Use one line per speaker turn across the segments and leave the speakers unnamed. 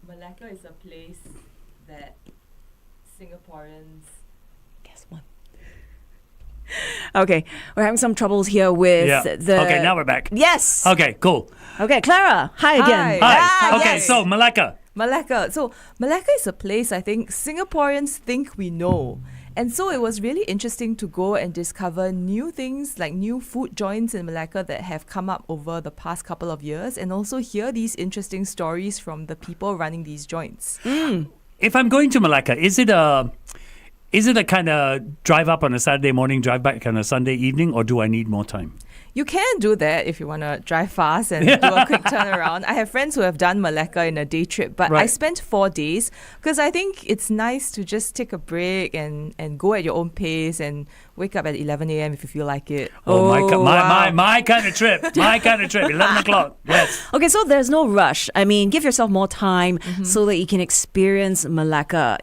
Melaka is a place that Singaporeans...
Guess what? Okay, we're having some troubles here with the...
Okay, now we're back.
Yes!
Okay, cool.
Okay, Clara, hi again.
Hi. Okay,
yes.
so Melaka.
Melaka. So Melaka is a place I think Singaporeans think we know. And so it was really interesting to go and discover new things, like new food joints in Melaka that have come up over the past couple of years, and also hear these interesting stories from the people running these joints.
If I'm going to Melaka, is it a kind of drive up on a Saturday morning, drive back on a Sunday evening, or do I need more time?
You can do that if you want to drive fast and do a quick turnaround. I have friends who have done Melaka in a day trip, but I spent 4 days because I think it's nice to just take a break and go at your own pace and wake up at 11 a.m. if you feel like it.
My kind of trip. My kind of trip. 11 o'clock. Yes.
Okay, so there's no rush. I mean, give yourself more time so that you can experience Melaka,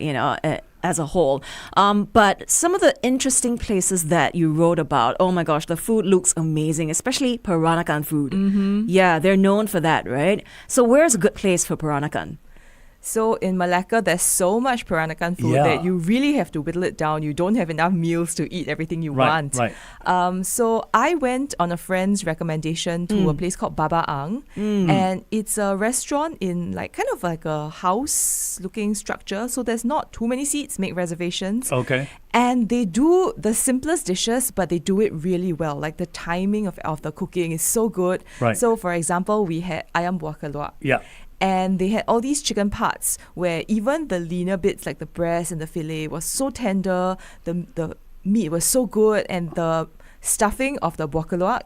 as a whole. But some of the interesting places that you wrote about, oh my gosh, the food looks amazing, especially Peranakan food. Yeah, they're known for that, right? So where's a good place for Peranakan?
So in Melaka, there's so much Peranakan food that you really have to whittle it down. You don't have enough meals to eat everything you want.
Right.
So I went on a friend's recommendation to a place called Baba Ang. And it's a restaurant in kind of like a house-looking structure. So there's not too many seats. Make reservations.
Okay.
And they do the simplest dishes, but they do it really well. Like the timing of the cooking is so good.
Right.
So for example, we had ayam buah keluak.
Yeah.
And they had all these chicken parts where even the leaner bits like the breast and the fillet was so tender, the meat was so good, and the stuffing of the buah keluak,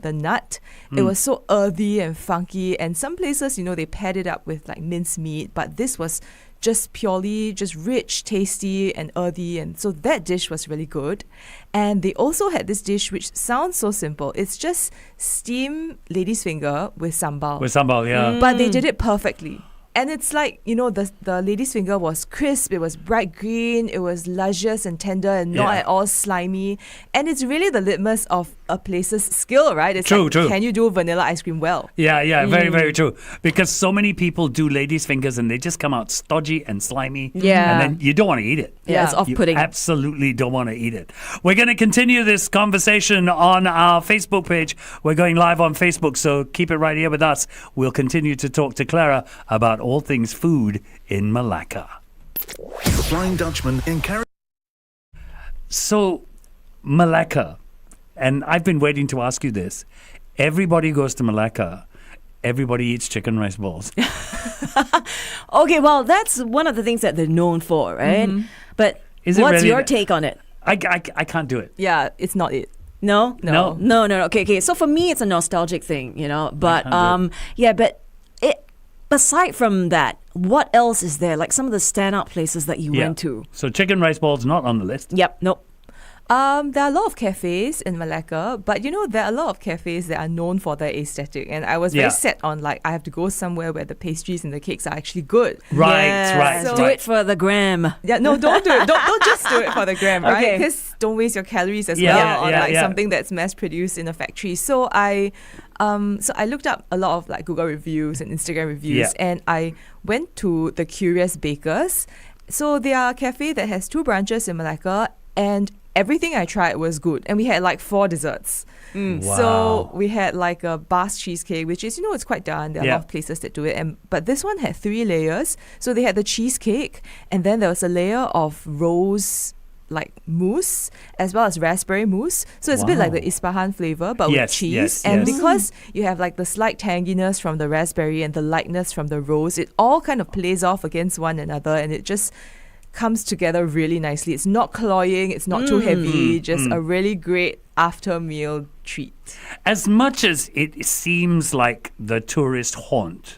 the nut, it was so earthy and funky. And some places, they paired it up with like minced meat, but this was just purely just rich, tasty, and earthy. And so that dish was really good. And they also had this dish which sounds so simple. It's just steamed lady's finger with sambal.
With sambal, yeah.
But they did it perfectly. And it's like, the lady's finger was crisp, it was bright green, it was luscious and tender and not at all slimy. And it's really the litmus of a place's skill, right? It's
True.
Can you do vanilla ice cream well?
Yeah, very, very true. Because so many people do ladies' fingers and they just come out stodgy and slimy.
Yeah.
And then you don't want to eat it.
Yeah, it's off-putting.
You absolutely don't want to eat it. We're going to continue this conversation on our Facebook page. We're going live on Facebook, so keep it right here with us. We'll continue to talk to Clara about all things food in Melaka.
Flying Dutchman in Carrie.
So, Melaka, and I've been waiting to ask you this. Everybody goes to Melaka. Everybody eats chicken rice balls.
Okay, well, that's one of the things that they're known for, right? But
Is it
what's
really
your take on it?
I can't do it.
Yeah, it's not it.
No?
No.
No. Okay. So for me, it's a nostalgic thing, But but aside from that, what else is there? Like some of the standout places that you went to?
So chicken rice balls not on the list.
Yep. Nope.
There are a lot of cafes in Melaka, but there are a lot of cafes that are known for their aesthetic. And I was very set on I have to go somewhere where the pastries and the cakes are actually good.
Right.
So do it for the gram.
Yeah, no, don't do it. Don't just do it for the gram, right?
Okay.
Because don't waste your calories as
Yeah,
well on
yeah.
something that's mass produced in a factory. So I looked up a lot of Google reviews and Instagram reviews, and I went to the Curious Bakers. So they are a cafe that has 2 branches in Melaka, and everything I tried was good. And we had 4 desserts.
Wow.
So we had a basque cheesecake, which is, it's quite done. There are a lot of places that do it. But this one had 3 layers. So they had the cheesecake, and then there was a layer of rose mousse as well as raspberry mousse. So it's a bit like the Ispahan flavor, but with cheese. And because you have the slight tanginess from the raspberry and the lightness from the rose, it all kind of plays off against one another, and it just comes together really nicely. It's not cloying, it's not too heavy, just a really great after meal treat.
As much as it seems like the tourist haunt,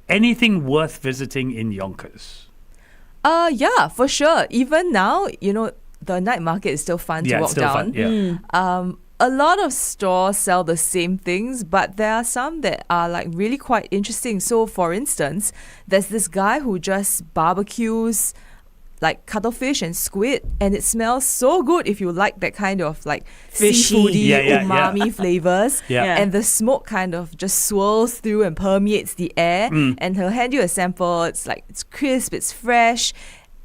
anything worth visiting in Yonkers?
Yeah, for sure. Even now, the night market is still fun to walk
it's still
down.
Fun. Yeah.
A lot of stores sell the same things, but there are some that are really quite interesting. So for instance, there's this guy who just barbecues like cuttlefish and squid, and it smells so good if you like that kind of like
Fishy.
seafoody
Yeah.
umami flavors.
Yeah.
And the smoke kind of just swirls through and permeates the air. And he'll hand you a sample. It's like it's crisp, it's fresh.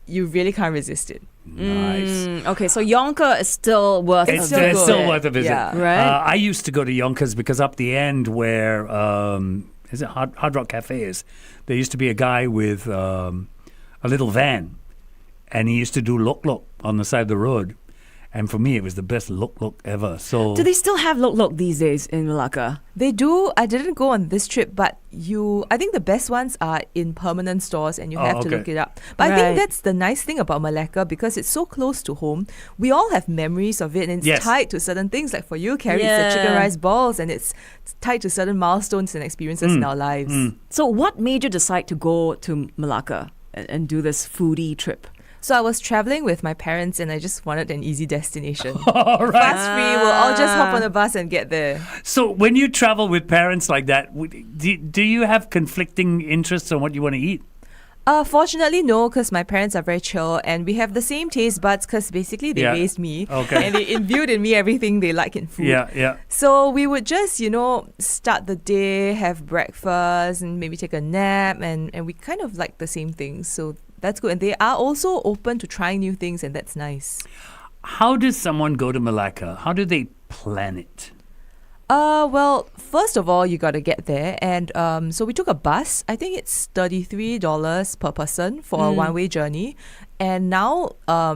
You really can't resist it.
Nice.
Okay, so Yonka is still worth
It's
a
still
visit.
good.
still worth a visit.
Yeah.
Right.
I used to go to Yonkers because up the end where is it Hard Rock Cafe is, there used to be a guy with a little van, and he used to do lok on the side of the road. And for me, it was the best lok ever. So
Do they still have lok these days in Melaka?
They do. I didn't go on this trip, but I think the best ones are in permanent stores, and you have to
okay.
look it up. But I
Right.
think that's the nice thing about Melaka, because it's so close to home. We all have memories of it, and it's
Yes.
tied to certain things. Like for you, Carrie, it's
Yeah.
the chicken rice balls, and it's tied to certain milestones and experiences in our lives.
So what made you decide to go to Melaka and do this foodie trip?
So I was traveling with my parents, and I just wanted an easy destination.
all right.
Fast free, we'll all just hop on a bus and get there.
So when you travel with parents like that, do you have conflicting interests on what you want to eat?
Fortunately, no, because my parents are very chill, and we have the same taste buds, because basically they
Yeah.
raised me.
Okay.
And they imbued in me everything they like in food.
Yeah.
So we would just, start the day, have breakfast, and maybe take a nap, and we kind of like the same things. So that's good. And they are also open to trying new things, and that's nice.
How does someone go to Melaka? How do they plan it?
Well, first of all, you got to get there. And so we took a bus. I think it's $33 per person for a one-way journey. And now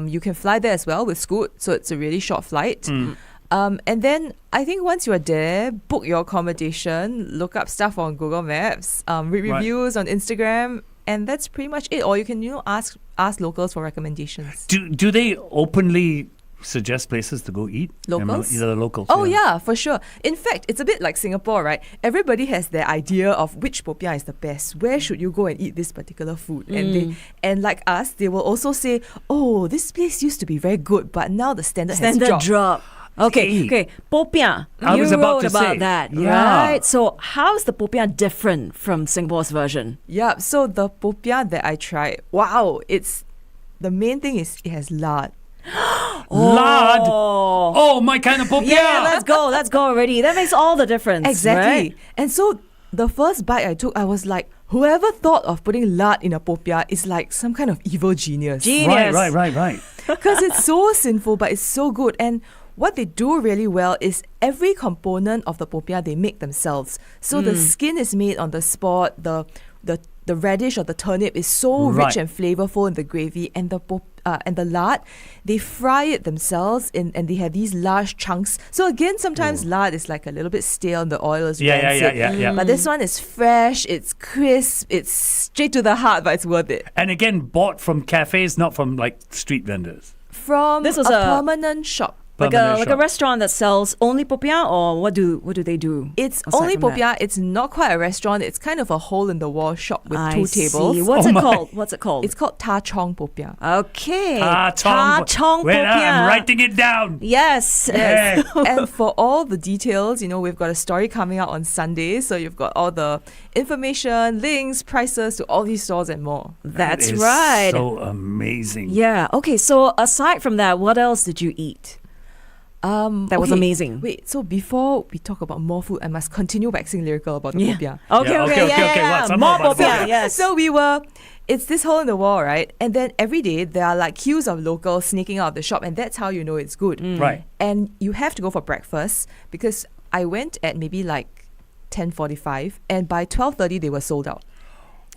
you can fly there as well with Scoot. So it's a really short flight. And then I think once you are there, book your accommodation, look up stuff on Google Maps, read reviews on Instagram. And that's pretty much it. Or you can, ask locals for recommendations.
Do they openly suggest places to go eat?
Locals?
Either the locals.
Oh yeah, for sure. In fact, it's a bit like Singapore, right? Everybody has their idea of which popiah is the best. Where should you go and eat this particular food? And like us, they will also say, "Oh, this place used to be very good, but now the standard has dropped."
drop. Okay. Popiah.
I was
you
about
wrote
to
about
say,
that,
yeah.
right? So how's the popiah different from Singapore's version?
Yeah. So the popiah that I tried, wow! The main thing is it has lard.
Lard. Oh, my kind of popiah.
Yeah, let's go already. That makes all the difference.
Exactly.
Right?
And so the first bite I took, I was like, whoever thought of putting lard in a popiah is like some kind of evil genius.
Genius.
Right.
Because it's so sinful, but it's so good. And what they do really well is every component of the popiah they make themselves. So the skin is made on the spot, the radish or the turnip is so rich and flavorful in the gravy, and the lard, they fry it themselves and they have these large chunks. So again, sometimes lard is like a little bit stale and the oil is rancid.
Yeah.
But this one is fresh, it's crisp, it's straight to the heart, but it's worth it.
And again, bought from cafes, not from like street vendors.
From
This was
a
a-
permanent shop.
Like
Permanent
a
shop.
restaurant that sells only popiah, or what do they do?
It's
aside
only
from that?
popiah. It's not quite a restaurant. It's kind of a hole-in-the-wall shop with
I
two
see.
tables.
What's
Oh
it
my.
called? What's it called?
It's called Chong popiah.
okay.
Chong. Wait, I'm
popiah.
writing it down.
Yes.
Yeah.
And for all the details, we've got a story coming out on Sunday. So you've got all the information, links, prices to all these stores and more.
That's
That is
right.
So amazing.
Yeah. Okay. So aside from that, what else did you eat? That was
Okay,
amazing.
Wait, so before we talk about more food, I must continue waxing lyrical about the popiah.
Okay.
Yeah,
Okay.
okay,
Yeah.
okay. What's up
More
about
popiah.
popiah?
Yes.
So it's this hole in the wall, right? And then every day there are like queues of locals sneaking out of the shop, and that's how you know it's good.
Right.
And you have to go for breakfast, because I went at maybe like 10:45, and by 12:30 they were sold out.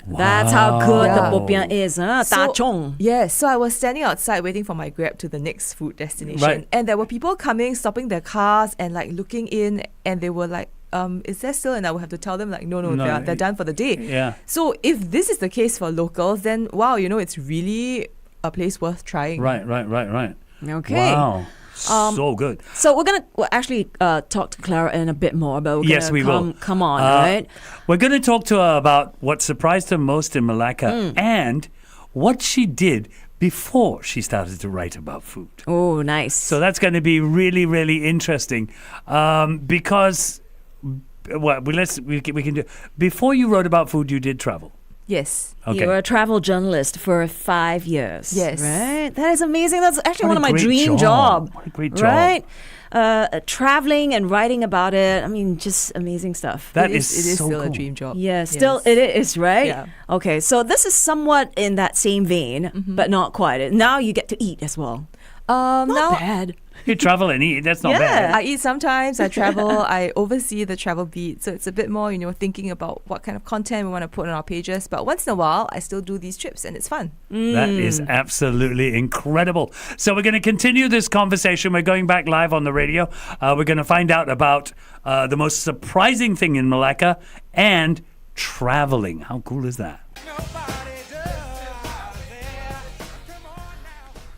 That's how good
Yeah.
the popiah is, huh?
So-
Da Chong.
Yeah, so I was standing outside waiting for my Grab to the next food destination.
Right.
And there were people coming, stopping their cars and like looking in, and they were like, is there still? And I would have to tell them like, no,
No,
they're done for the day.
Yeah.
So if this is the case for locals, then wow, it's really a place worth trying.
Right.
Okay.
Wow. So good.
So we'll actually talk to Clara in a bit more, but we're
Yes,
gonna
we will.
come on, right?
We're going to talk to her about what surprised her most in Melaka and what she did before she started to write about food.
Oh, nice.
So that's going to be really, really interesting because we can do. Before you wrote about food, you did travel.
Yes.
Okay.
You were a travel journalist for 5 years.
Yes.
Right? That is amazing. That's actually
What
one
a
of my
great
dream
job.
job.
What a great job.
Right? Traveling and writing about it. I mean, just amazing stuff.
That
it
is
is
so
still a
cool.
dream job.
Yeah, still it is, right?
Yeah.
Okay, so this is somewhat in that same vein, but not quite. Now you get to eat as well. Not
Now
bad.
You travel and eat. That's not
Yeah.
bad.
I eat sometimes, I travel, I oversee the travel beat. So it's a bit more, thinking about what kind of content we want to put on our pages. But once in a while, I still do these trips and it's fun.
That is absolutely incredible. So we're going to continue this conversation. We're going back live on the radio. We're going to find out about the most surprising thing in Melaka and traveling. How cool is that?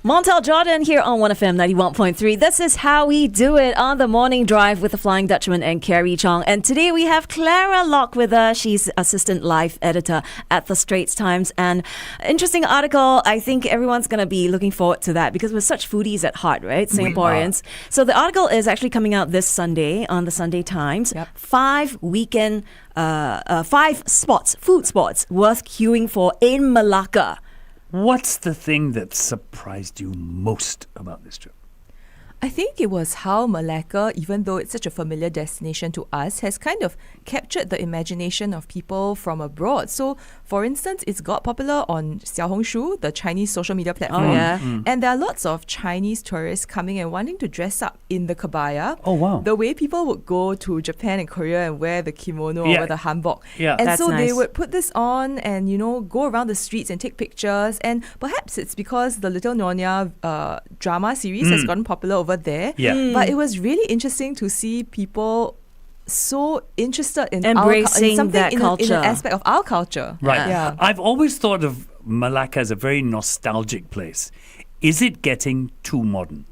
Montel Jordan here on 1FM 91.3. This is how we do it on the morning drive with the Flying Dutchman and Carrie, Chong. And today we have Clara Lock with us. She's assistant life editor at the Straits Times. And interesting article. I think everyone's going to be looking forward to that because we're such foodies at heart, right? Singaporeans. So the article is actually coming out this Sunday on the Sunday Times.
Yep.
5 weekend, 5 spots, food spots worth queuing for in Melaka.
What's the thing that surprised you most about this trip?
I think it was how Malacca, even though it's such a familiar destination to us, has kind of captured the imagination of people from abroad. So, for instance, it's got popular on Xiaohongshu, the Chinese social media platform.
Oh, yeah.
And there are lots of Chinese tourists coming and wanting to dress up in the kebaya.
Oh, wow.
The way people would go to Japan and Korea and wear the kimono
Yeah.
or the hanbok.
Yeah.
And
That's
so they
nice.
would put this on and, go around the streets and take pictures. And perhaps it's because the Little Nyonya drama series has gotten popular over there.
Yeah.
But it was really interesting to see people so interested in
Embracing
in something
that
in
culture.
an aspect of our culture.
Right.
Yeah.
I've always thought of Malacca as a very nostalgic place. Is it getting too modern?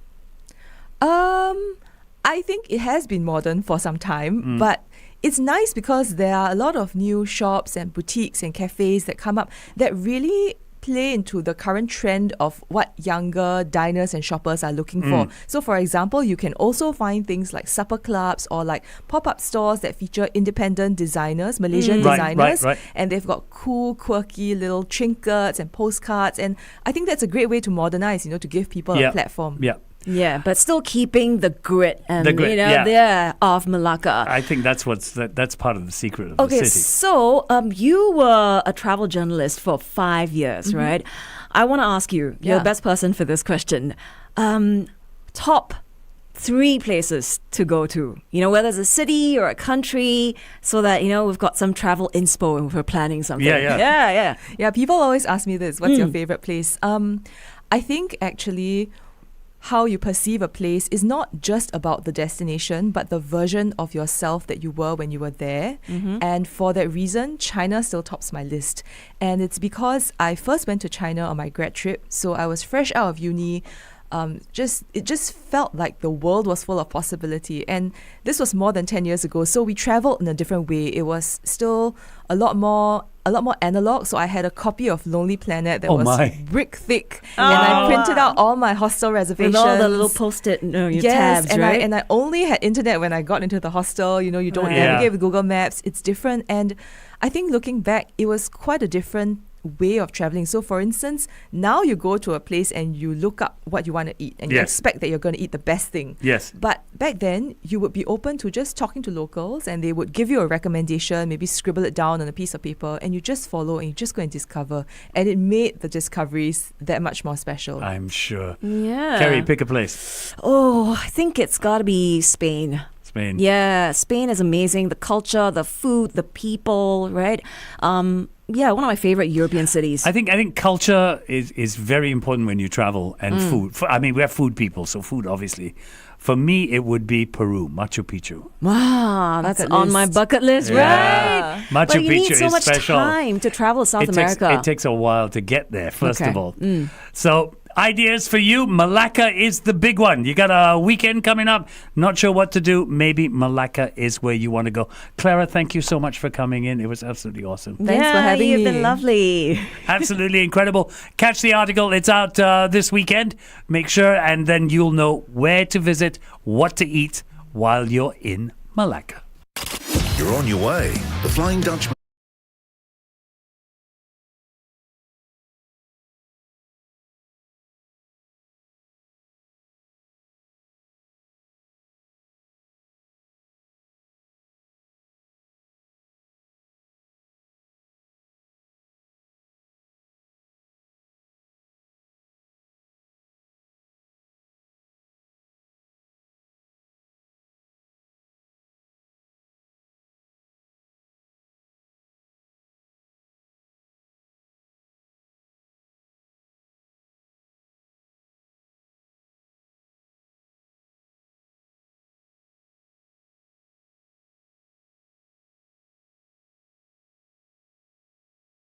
I think it has been modern for some time, but it's nice because there are a lot of new shops and boutiques and cafes that come up that really play into the current trend of what younger diners and shoppers are looking for. So for example, you can also find things like supper clubs or like pop-up stores that feature independent designers, Malaysian
Right,
designers,
right.
and they've got cool, quirky little trinkets and postcards, and I think that's a great way to modernize, to give people
Yeah.
a platform.
Yeah.
Yeah, but still keeping the grit and
The grit,
of Melaka.
I think that's that's part of the secret of the
Okay,
city.
so you were a travel journalist for 5 years, right? I want to ask you, you're
Yeah.
the best person for this question. Top 3 places to go to, whether it's a city or a country, so that, we've got some travel inspo and we're planning something.
Yeah.
Yeah, people always ask me this, what's your favorite place? I think actually how you perceive a place is not just about the destination, but the version of yourself that you were when you were there. And for that reason, China still tops my list. And it's because I first went to China on my grad trip. So I was fresh out of uni. It just felt like the world was full of possibility. And this was more than 10 years ago. So we traveled in a different way. It was still a lot more analog. So I had a copy of Lonely Planet that
Oh
was
my.
brick thick. And I printed out all my hostel reservations.
With all the little post-it your
Yes,
tabs,
and
right?
I only had internet when I got into the hostel. You don't
Yeah.
navigate with Google Maps. It's different. And I think looking back, it was quite a different way of traveling. So for instance, now you go to a place and you look up what you want to eat and you
Yes.
expect that you're going to eat the best thing.
Yes.
But back then, you would be open to just talking to locals and they would give you a recommendation, maybe scribble it down on a piece of paper, and you just follow and you just go and discover. And it made the discoveries that much more special.
I'm sure.
Yeah.
Carrie, pick a place.
Oh, I think it's got to be Spain.
Spain.
Yeah, Spain is amazing. The culture, the food, the people, right? Yeah, one of my favorite European cities.
I think culture is very important when you travel, and food. We're food people, so food obviously. For me, it would be Peru, Machu Picchu.
Wow, that's
Bucket
on my
list.
bucket list,
Yeah.
right?
Machu
But you need
Picchu
so
is
much
special.
time to travel to South America.
It takes a while to get there, first
Okay.
of all. So, ideas for you. Malacca is the big one. You got a weekend coming up. Not sure what to do. Maybe Malacca is where you want to go. Clara, thank you so much for coming in. It was absolutely awesome.
Thanks for having
you've
me.
been lovely.
Absolutely incredible. Catch the article. It's out this weekend. Make sure, and then you'll know where to visit, what to eat while you're in Malacca.
You're on your way. The Flying Dutchman